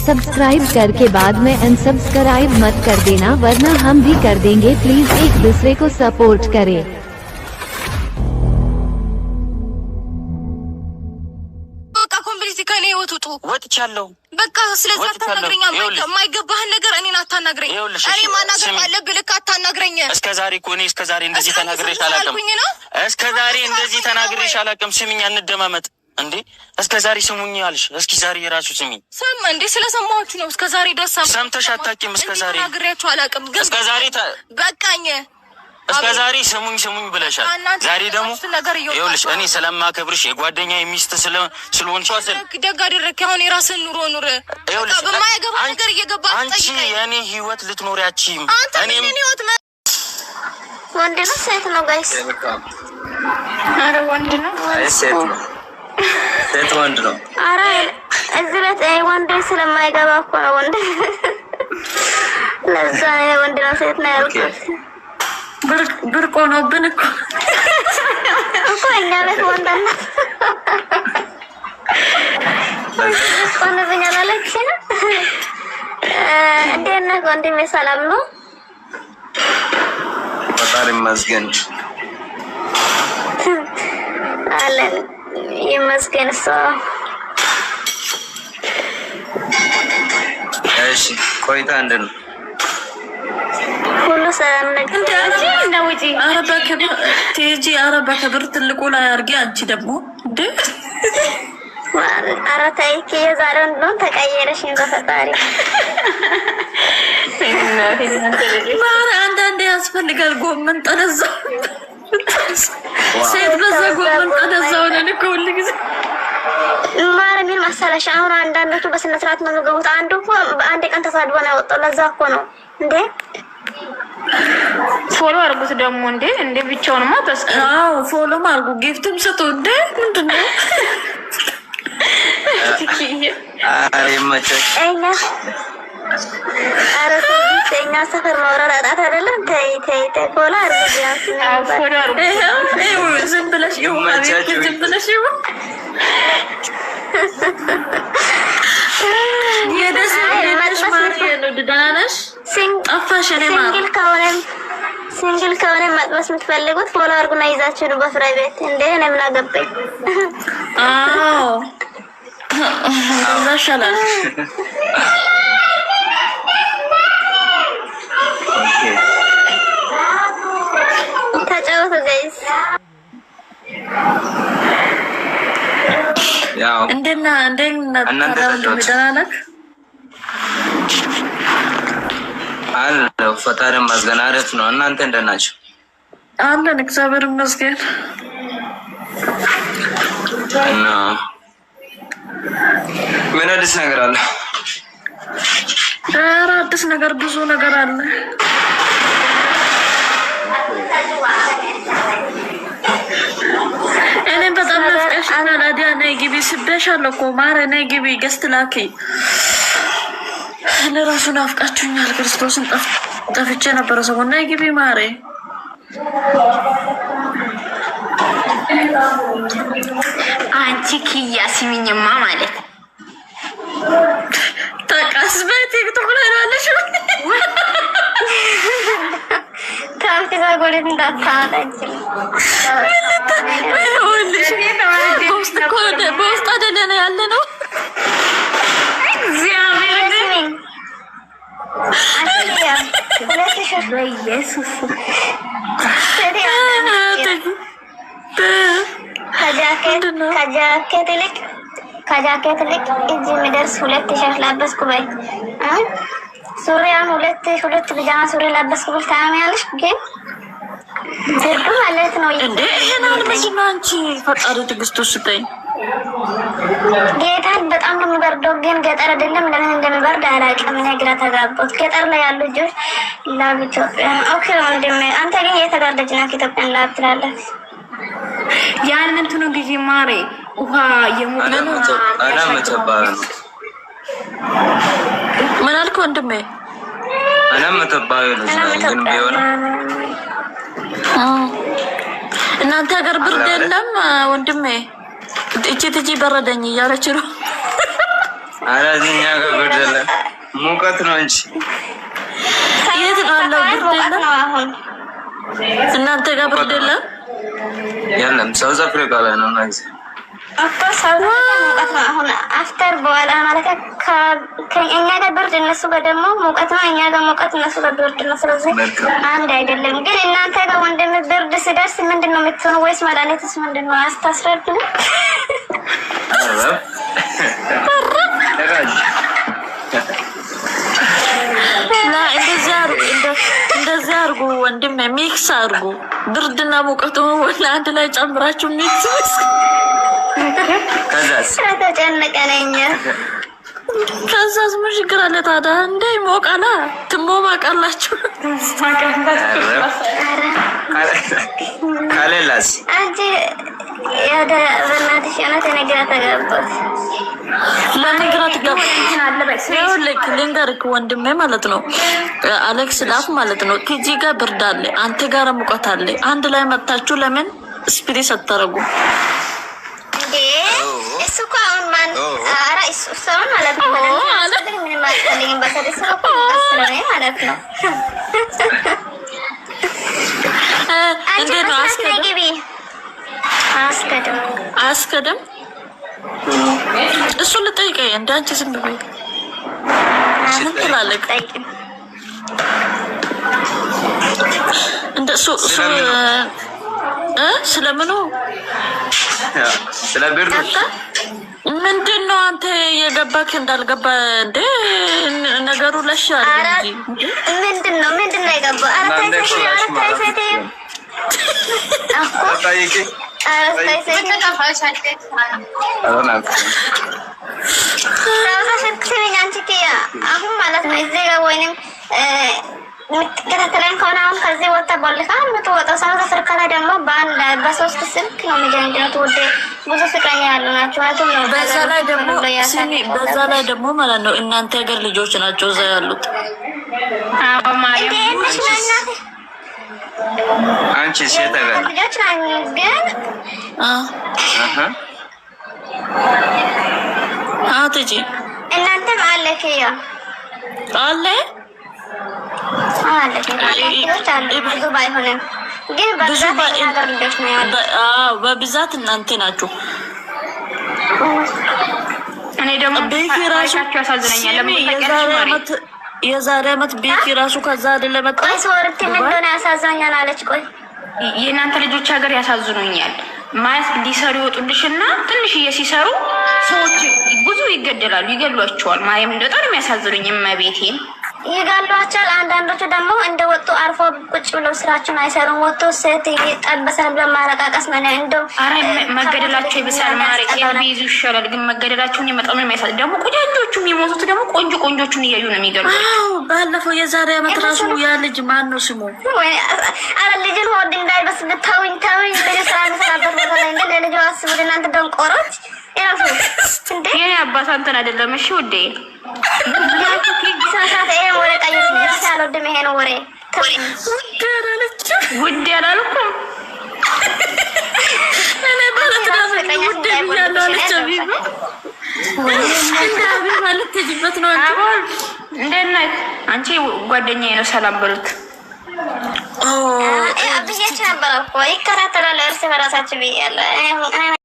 सब्सक्राइब करके बाद में अनसब्सक्राइब मत कर देना वरना हम भी कर देंगे। प्लीज एक दूसरे को सपोर्ट करें। ወጥቻለሁ በቃ ስለዚህ አታናግረኝ። የማይገባህን ነገር እኔን አታናግረኝ። እኔ ማናገር አለብህ ልክ አታናግረኝ። እስከዛሬ እኮ እኔ እስከዛሬ እንደዚህ ተናግሬሽ አላውቅም። እስከዛሬ እንደዚህ ተናግሬሽ አላውቅም። ስሚኝ፣ እንደማመጥ እንዴ እስከዛሬ ስሙኝ አልሽ። እስኪ ዛሬ የራሱ ስሚኝ። ሰማ እንዴ ስለሰማችሁ ነው እስከዛሬ ድረስ ሰምተሽ አታውቂም። እስከዛሬ ተናግሬያችሁ አላውቅም። ግን እስከዛሬ በቃኝ። እስከዛሬ ስሙኝ ብለሻል። ዛሬ ደግሞ ይኸውልሽ እኔ ስለማከብርሽ የጓደኛዬ ሚስት ስለሆንሽ ደግ አደረግክ። አሁን የራስህን ኑሮ ኑር። በማያገባ ነገር እየገባህ አንቺ የእኔ ህይወት ልትኖሪ አትችይም። እኔም ህይወት ወንድ ነው ሴት ነው ጋይስ? ኧረ ወንድ ነው። ሴት ነው። ሴት ወንድ ነው። ኧረ እዚህ ቤት ወንድ ስለማይገባ እኮ ነው ወንድ። ለዛ ነው ወንድ ነው ሴት ነው ያልኩት። ብርቅ ሆኖብን እኮ እኛ ቤት ወንድ አለ። ወንድኛ ላለች ነው። እንዴት ነህ ወንድሜ? ሰላም ነው? ፈጣሪ ይመስገን አለን። ይመስገን ሰው። እሺ ቆይታ እንደት ነው? ሁሉ ሰላም ነው። እንዴ ነው ወጪ አረባ ከብር ቲጂ አረባ ከብር ትልቁ ላይ አርጊ። አንቺ ደግሞ እንዴ አራታይ ከየዛሬው ነው ተቀየረሽ ነው በፈጣሪ። ማር አንዳንዴ ያስፈልጋል ጎመን ጠነዛ ሴት በዛ ጎመን ጠነዛው ነው ሁሉ ጊዜ ማር ምን መሰለሽ፣ አሁን አንዳንዶቹ በስነ ስርዓት ነው የሚገቡት። አንዱ እኮ በአንድ ቀን ተሳድቦ ነው ያወጣው። ለዛ እኮ ነው እንዴ ፎሎ አርጉት ደግሞ እንዴ ብቻውንማ አዎ ፎሎ አርጉ፣ ጊፍትም ስጡ። እንዴ ምንድነው አሬ መጨ እኛ ሰፈር ማውራት አጣት አይደለም። ተይ ፎሎ አርጉ። አዎ ፎሎ አርጉ። ዝም ብለሽ ዝም ብለሽ የደስ ሲንግል ከሆነ መጥበስ የምትፈልጉት ፎሎ አድርጉና ይዛችሁ ነው በፕራይቬት። እንዴ እኔ ምን አገባኝ? አዎ ይዛሻላል። ተጫወቱ ጋይስ። ያው እንደና እናንተ ተጫወቱ አለው። ፈጣሪ ይመስገን አሪፍ ነው። እናንተ እንደት ናችሁ? አለን እግዚአብሔር ይመስገን። እና ምን አዲስ ነገር አለ? ኧረ አዲስ ነገር ብዙ ነገር አለ። እኔ በጣም ናፍቀሽኛል። አዲያ ነይ ግቢ ስቤሻለሁ እኮ ማረ ነይ ግቢ ገስት ላኪ። ለራሱ ናፍቃችሁኛል። ክርስቶስን ጠፍቼ ነበረ ሰሞኑን። ነይ ግቢ ማሬ። አንቺ ኪያ ስሚኝማ ማለት ተቀስበ ቲክቶክ ላይ ነው ያለሽው። ታምቲዛ ጎሪት እንዳታጣጭ በውስጥ አይደለ ነው ያለ ነው። ከጃኬት ልክ እጅ የሚደርስ 2000 ለበስኩ በይ። ሱሪያን ሁለት ቢጃማ ሱሪ ለበስኩ ብል ታያለሽ። ግን ብርዱ ማለት ነው እንዴ ይሄን አልመስልና አንቺ ፈጣሪ ትግስቱ ስጠኝ። ጌታን በጣም ነው የሚበርደው። ግን ገጠር አይደለም ለምን እንደሚበርድ አላውቅም። እኔ ግራ ተጋባሁት። ገጠር ላይ ያሉ ልጆች ላብ ኢትዮጵያ ኦኬ ወንድሜ፣ አንተ ግን የተጋለጅ ነህ ኢትዮጵያን ላብ ትላለህ። ያን እንትኑ ጊዜ ማሬ ውሃ የሞቀ ነው ምን አልክ ወንድሜ? እኔም ተባዩ ልጅ ነኝ። ግን ቢሆን እናንተ ሀገር ብርድ የለም ወንድሜ? እቺ ትጂ በረደኝ እያለች ነው። ኧረ እኛ ጋር ብርድ የለም። ሙቀት ነው እንጂ የት ነው ያለው? ብርድ ነው አሁን እናንተ ጋር ብርድ የለም? የለም ሳውዝ አፍሪካ ላይ ነው ናይስ እኮ ሳውዝ ሙቀት ነው አሁን አፍተር በኋላ ማለት ከእኛ ጋር ብርድ እነሱ ጋር ደግሞ ሙቀት ነው። እኛ ጋር ሙቀት እነሱ ጋር ብርድ ነው። ስለዚህ አንድ አይደለም። ግን እናንተ ጋር ወንድም ብርድ ሲደርስ ምንድን ነው የምትሆነው? ወይስ መድኃኒትስ ምንድን ነው? አስታስረዱን። እንደዚህ አርጉ ወንድም፣ ሚክስ አርጉ። ብርድና ሙቀቱ ወላ አንድ ላይ ጨምራችሁ ሚክስ። ከዛስ ተጨነቀነኝ። ከዛስ ምን ችግር አለ ታዲያ? እንደ ሞቃላ ትሞማቃላችሁ። ካሌላስ አንቺ ያደ በእናትሽ እውነት ነገር ተገባሽ። ለነገራ ትገባለች። ልክ ልንገርክ ወንድሜ ማለት ነው አሌክስ ላፍ ማለት ነው። ቲጂ ጋር ብርድ አለ፣ አንተ ጋር ሙቀት አለ። አንድ ላይ መታችሁ ለምን ስፕሪስ አታረጉ? እሱ እኮ አሁን ማን ኧረ እሱ ሰውን ማለት ነው ምን ማለት ነው? በሰደስ ነው ማለት ነው። እንዴ ነው አስከደም እሱ ልጠይቀኝ እንደ አንቺ ዝም ብዬ ምን ትላለህ? እንደ እሱ ስለምኑ ስለብርዱ ምንድን ነው አንተ የገባክ እንዳልገባ እንደ ነገሩ ለሻል እንጂ ምንድን ነው የገባ? አሁን ማለት ነው እዚህ ጋር ወይንም የምትከታተለን ከሆነ አሁን ከዚህ ወጣ ቦልካ የምትወጣው ሳውዝ አፍሪካ ላይ ደግሞ በሶስት ስልክ ነው የሚጀምሩት። ወደ ብዙ ፍቅረኛ ያሉ ናቸው ማለት ነው። በዛ ላይ ደግሞ ማለት ነው እናንተ ሀገር ልጆች ናቸው እዛ ያሉት። አንቺ ሴት ሀገር ልጆች ግን ትጂ እናንተም አለክ አለ ብዙ ባይሆንም ግን በብዛት እናንተ ናችሁ። እኔ ደግሞ ቤኪራሻቸው ያሳዝነኛል። የዛሬ አመት ቤኪ ራሱ ከዛ አይደለ መጣ። ሶርቲ ምን እንደሆነ ያሳዝኛል አለች። ቆይ የእናንተ ልጆች ሀገር ያሳዝኑኛል ማለት ሊሰሩ ይወጡልሽና ትንሽዬ ሲሰሩ ሰዎች ብዙ ይገደላሉ፣ ይገሏቸዋል። ማየም በጣም የሚያሳዝኑኝ እመቤቴን ይጋሏቸዋል። አንዳንዶቹ ደግሞ እንደወጡ አርፎ ቁጭ ብለው ስራቸውን አይሰሩም። ወጥቶ ሴት ጠበሰን ብለው ማረቃቀስ ነው። እንደው መገደላቸው ይብሳል። ማረቅ ቢይዙ ይሻላል። ግን መገደላቸውን የመጣው የሚያሳዝ ደግሞ ቆንጆቹ የሚሞቱት ደግሞ ቆንጆቹን እያዩ ነው የሚገሉት። ባለፈው የዛሬ አመት ራሱ ያ ልጅ ማን ነው ስሙ? አረ ልጅን ሆድ እንዳይበስ ብታውኝ ታውኝ ልጅ ስራ ሰራበት ቦታ ላይ እንደ ልጅ አስቡት እናንተ ደንቆሮች። ይራሱ እንዴ የኔ አባት አንተን አይደለም። እሺ ውዴ ውድ ያላልኩም እንደት ነህ አንቺ? ጓደኛዬ ነው ሰላም በሉት። ብያቸው ነበር እኮ ይከታተላል እርስ በራሳቸው ብያለሁ።